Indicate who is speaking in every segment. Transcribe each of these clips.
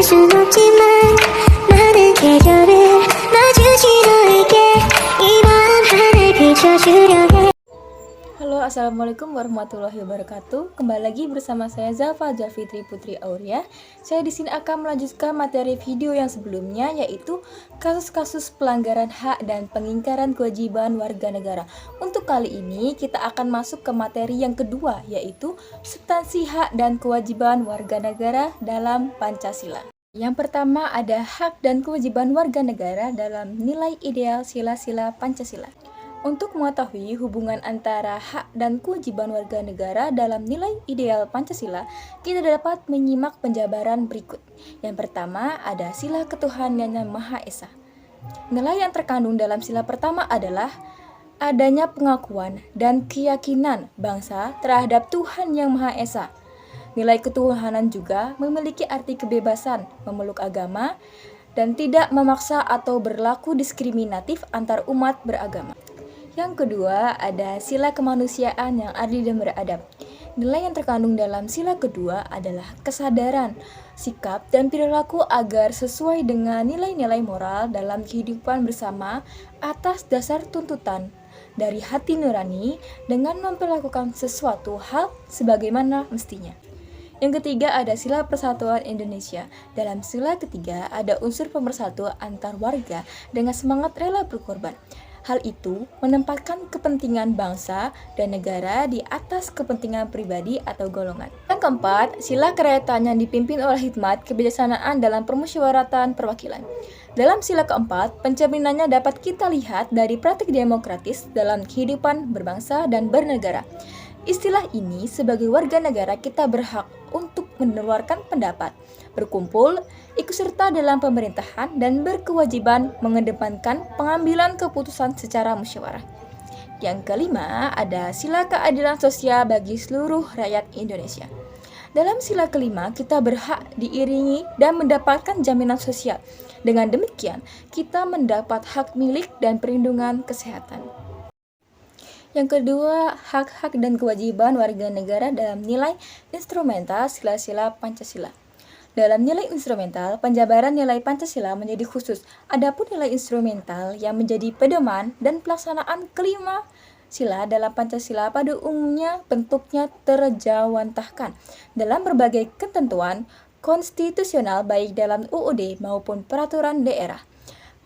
Speaker 1: 순 없지만 많은 계절을 마주친 너에게 이 마음 하나를 비춰주려 해.
Speaker 2: Halo, assalamualaikum warahmatullahi wabarakatuh. Kembali lagi bersama saya Zalfa Fitri Putri Auria. Saya di sini akan melanjutkan materi video yang sebelumnya, yaitu kasus-kasus pelanggaran hak dan pengingkaran kewajiban warga negara. Untuk kali ini kita akan masuk ke materi yang kedua, yaitu substansi hak dan kewajiban warga negara dalam Pancasila. Yang pertama ada hak dan kewajiban warga negara dalam nilai ideal sila-sila Pancasila. Untuk mengetahui hubungan antara hak dan kewajiban warga negara dalam nilai ideal Pancasila, kita dapat menyimak penjabaran berikut. Yang pertama ada sila ketuhanan yang Maha Esa. Nilai yang terkandung dalam sila pertama adalah adanya pengakuan dan keyakinan bangsa terhadap Tuhan yang Maha Esa. Nilai ketuhanan juga memiliki arti kebebasan memeluk agama dan tidak memaksa atau berlaku diskriminatif antar umat beragama. Yang kedua, ada sila kemanusiaan yang adil dan beradab. Nilai yang terkandung dalam sila kedua adalah kesadaran, sikap, dan perilaku agar sesuai dengan nilai-nilai moral dalam kehidupan bersama atas dasar tuntutan dari hati nurani dengan memperlakukan sesuatu hal sebagaimana mestinya. Yang ketiga ada sila persatuan Indonesia. Dalam sila ketiga ada unsur pemersatu antar warga dengan semangat rela berkorban. Hal itu menempatkan kepentingan bangsa dan negara di atas kepentingan pribadi atau golongan. Yang keempat, sila kerakyatan yang dipimpin oleh hikmat kebijaksanaan dalam permusyawaratan perwakilan. Dalam sila keempat, pencerminannya dapat kita lihat dari praktik demokratis dalam kehidupan berbangsa dan bernegara. Istilah ini sebagai warga negara kita berhak untuk mengeluarkan pendapat, berkumpul, ikut serta dalam pemerintahan, dan berkewajiban mengedepankan pengambilan keputusan secara musyawarah. Yang kelima, ada sila keadilan sosial bagi seluruh rakyat Indonesia. Dalam sila kelima, kita berhak diiringi dan mendapatkan jaminan sosial. Dengan demikian, kita mendapat hak milik dan perlindungan kesehatan. Yang kedua, hak-hak dan kewajiban warga negara dalam nilai instrumental sila-sila Pancasila. Dalam nilai instrumental, penjabaran nilai Pancasila menjadi khusus. Adapun nilai instrumental yang menjadi pedoman dan pelaksanaan kelima sila dalam Pancasila pada umumnya bentuknya terjawantahkan dalam berbagai ketentuan konstitusional baik dalam UUD maupun peraturan daerah.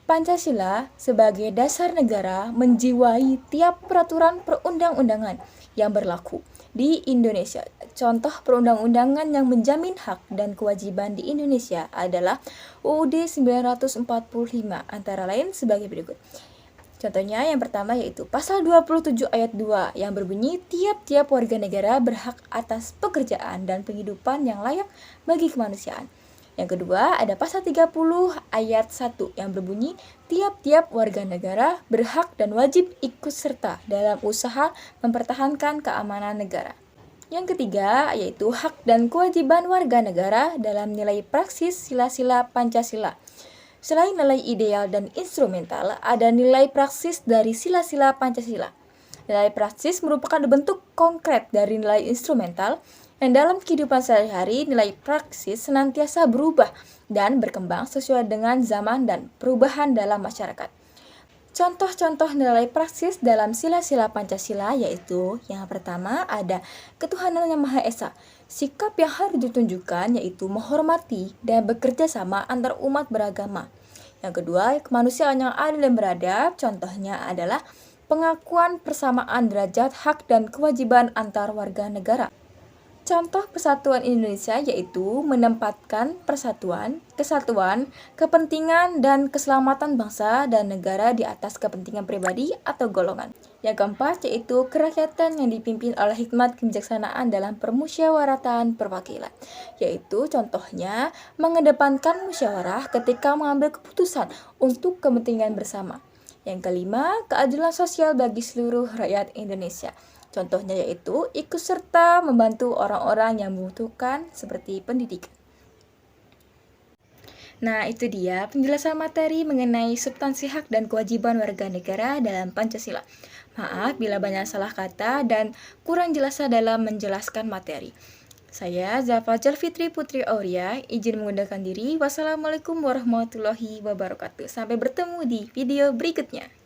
Speaker 2: Pancasila sebagai dasar negara menjiwai tiap peraturan perundang-undangan yang berlaku di Indonesia. Contoh perundang-undangan yang menjamin hak dan kewajiban di Indonesia adalah UUD 945 antara lain sebagai berikut. Contohnya yang pertama yaitu pasal 27 ayat 2 yang berbunyi tiap-tiap warga negara berhak atas pekerjaan dan penghidupan yang layak bagi kemanusiaan. Yang kedua, ada pasal 30 ayat 1 yang berbunyi tiap-tiap warga negara berhak dan wajib ikut serta dalam usaha mempertahankan keamanan negara. Yang ketiga, yaitu hak dan kewajiban warga negara dalam nilai praksis sila-sila Pancasila. Selain nilai ideal dan instrumental, ada nilai praksis dari sila-sila Pancasila. Nilai praksis merupakan bentuk konkret dari nilai instrumental. Dan dalam kehidupan sehari-hari, nilai praksis senantiasa berubah dan berkembang sesuai dengan zaman dan perubahan dalam masyarakat. Contoh-contoh nilai praksis dalam sila-sila Pancasila yaitu yang pertama ada ketuhanan yang Maha Esa. Sikap yang harus ditunjukkan yaitu menghormati dan bekerja sama antar umat beragama. Yang kedua, kemanusiaan yang adil dan beradab. Contohnya adalah pengakuan persamaan derajat hak dan kewajiban antar warga negara. Contoh persatuan Indonesia yaitu menempatkan persatuan, kesatuan, kepentingan, dan keselamatan bangsa dan negara di atas kepentingan pribadi atau golongan. Yang keempat yaitu kerakyatan yang dipimpin oleh hikmat kebijaksanaan dalam permusyawaratan perwakilan, yaitu contohnya mengedepankan musyawarah ketika mengambil keputusan untuk kepentingan bersama. Yang kelima, keadilan sosial bagi seluruh rakyat Indonesia. Contohnya yaitu ikut serta membantu orang-orang yang membutuhkan seperti pendidikan. Nah, itu dia penjelasan materi mengenai substansi hak dan kewajiban warga negara dalam Pancasila. Maaf bila banyak salah kata dan kurang jelas dalam menjelaskan materi. Saya Zafajar Fitri Putri Auria, izin mengundurkan diri. Wassalamualaikum warahmatullahi wabarakatuh. Sampai bertemu di video berikutnya.